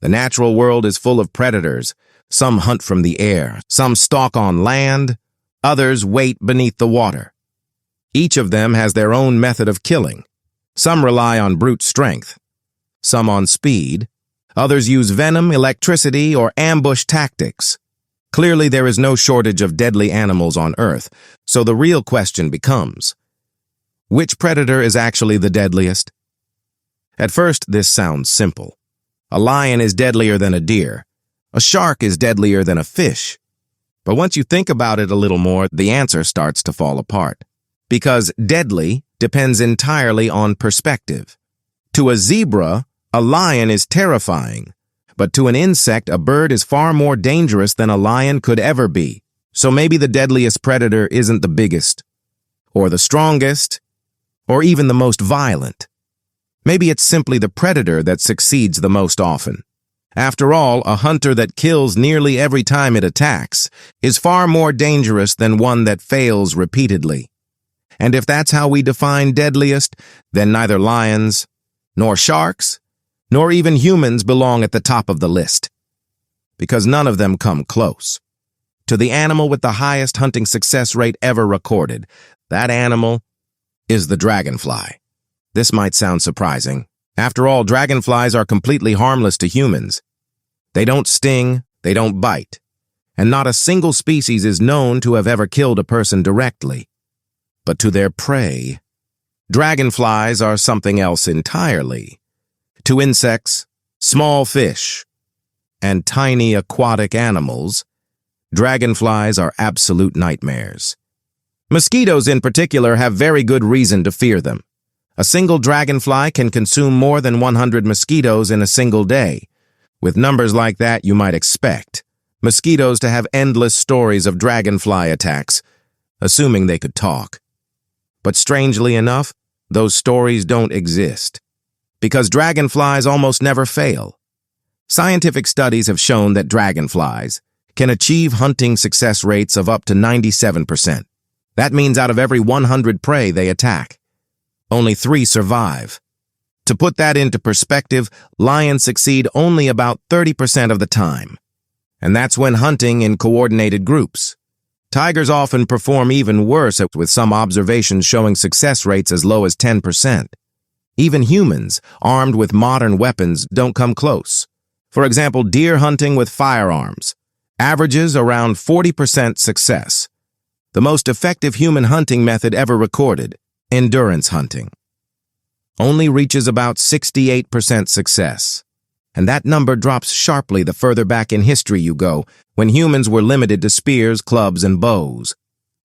The natural world is full of predators. Some hunt from the air, some stalk on land, others wait beneath the water. Each of them has their own method of killing. Some rely on brute strength, some on speed, others use venom, electricity, or ambush tactics. Clearly, there is no shortage of deadly animals on Earth, so the real question becomes, which predator is actually the deadliest? At first, this sounds simple. A lion is deadlier than a deer. A shark is deadlier than a fish. But once you think about it a little more, the answer starts to fall apart. Because deadly depends entirely on perspective. To a zebra, a lion is terrifying. But to an insect, a bird is far more dangerous than a lion could ever be. So maybe the deadliest predator isn't the biggest, or the strongest, or even the most violent. Maybe it's simply the predator that succeeds the most often. After all, a hunter that kills nearly every time it attacks is far more dangerous than one that fails repeatedly. And if that's how we define deadliest, then neither lions, nor sharks, nor even humans belong at the top of the list. Because none of them come close to the animal with the highest hunting success rate ever recorded. That animal is the dragonfly. This might sound surprising. After all, dragonflies are completely harmless to humans. They don't sting, they don't bite, and not a single species is known to have ever killed a person directly. But to their prey, dragonflies are something else entirely. To insects, small fish, and tiny aquatic animals, dragonflies are absolute nightmares. Mosquitoes in particular have very good reason to fear them. A single dragonfly can consume more than 100 mosquitoes in a single day. With numbers like that, you might expect mosquitoes to have endless stories of dragonfly attacks, assuming they could talk. But strangely enough, those stories don't exist, because dragonflies almost never fail. Scientific studies have shown that dragonflies can achieve hunting success rates of up to 97%. That means out of every 100 prey they attack, only 3 survive. To put that into perspective, lions succeed only about 30% of the time. And that's when hunting in coordinated groups. Tigers often perform even worse, with some observations showing success rates as low as 10%. Even humans, armed with modern weapons, don't come close. For example, deer hunting with firearms averages around 40% success. The most effective human hunting method ever recorded, endurance hunting, only reaches about 68% success. And that number drops sharply the further back in history you go, when humans were limited to spears, clubs, and bows.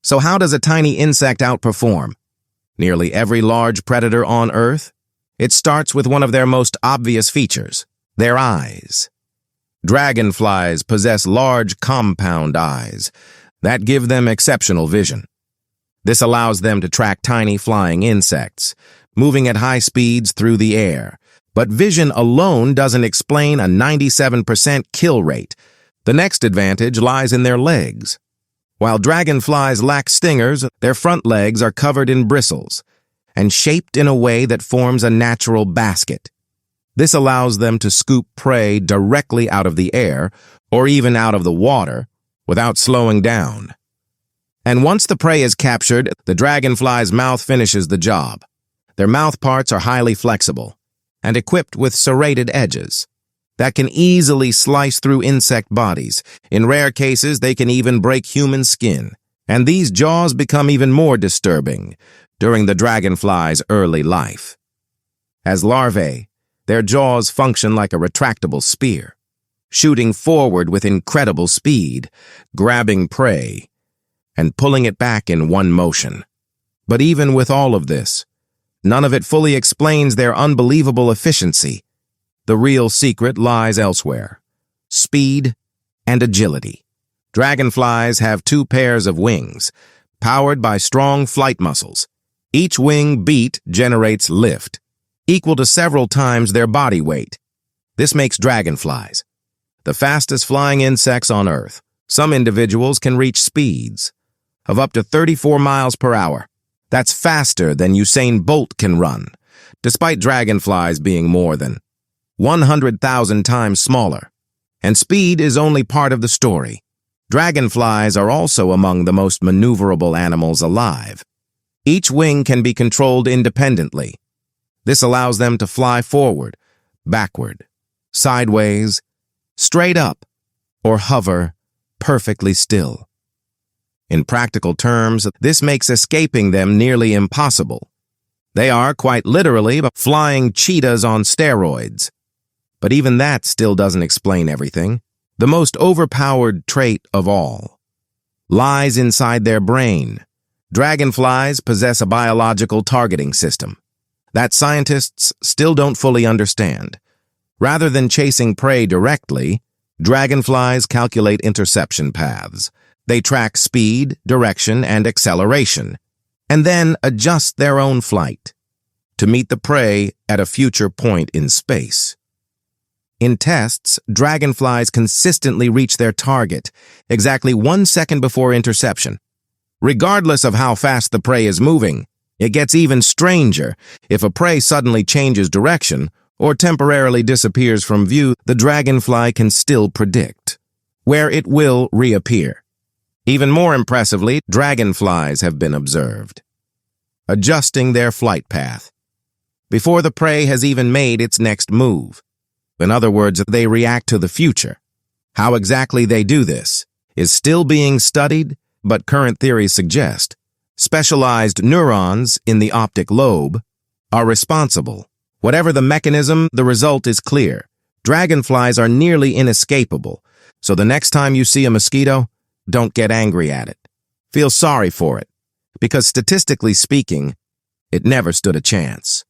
So how does a tiny insect outperform nearly every large predator on Earth? It starts with one of their most obvious features, their eyes. Dragonflies possess large compound eyes that give them exceptional vision. This allows them to track tiny flying insects, moving at high speeds through the air. But vision alone doesn't explain a 97% kill rate. The next advantage lies in their legs. While dragonflies lack stingers, their front legs are covered in bristles and shaped in a way that forms a natural basket. This allows them to scoop prey directly out of the air or even out of the water without slowing down. And once the prey is captured, the dragonfly's mouth finishes the job. Their mouth parts are highly flexible and equipped with serrated edges that can easily slice through insect bodies. In rare cases, they can even break human skin. And these jaws become even more disturbing during the dragonfly's early life. As larvae, their jaws function like a retractable spear, shooting forward with incredible speed, grabbing prey, and pulling it back in one motion. But even with all of this, none of it fully explains their unbelievable efficiency. The real secret lies elsewhere: speed and agility. Dragonflies have 2 pairs of wings, powered by strong flight muscles. Each wing beat generates lift, equal to several times their body weight. This makes dragonflies the fastest flying insects on Earth. Some individuals can reach speeds of up to 34 miles per hour. That's faster than Usain Bolt can run, despite dragonflies being more than 100,000 times smaller. And speed is only part of the story. Dragonflies are also among the most maneuverable animals alive. Each wing can be controlled independently. This allows them to fly forward, backward, sideways, straight up, or hover perfectly still. In practical terms, this makes escaping them nearly impossible. They are, quite literally, flying cheetahs on steroids. But even that still doesn't explain everything. The most overpowered trait of all lies inside their brain. Dragonflies possess a biological targeting system that scientists still don't fully understand. Rather than chasing prey directly, dragonflies calculate interception paths. They track speed, direction, and acceleration, and then adjust their own flight to meet the prey at a future point in space. In tests, dragonflies consistently reach their target exactly 1 second before interception. Regardless of how fast the prey is moving, it gets even stranger. If a prey suddenly changes direction or temporarily disappears from view, the dragonfly can still predict where it will reappear. Even more impressively, dragonflies have been observed adjusting their flight path before the prey has even made its next move. In other words, they react to the future. How exactly they do this is still being studied, but current theories suggest specialized neurons in the optic lobe are responsible. Whatever the mechanism, the result is clear. Dragonflies are nearly inescapable, so the next time you see a mosquito, don't get angry at it. Feel sorry for it, because statistically speaking, it never stood a chance.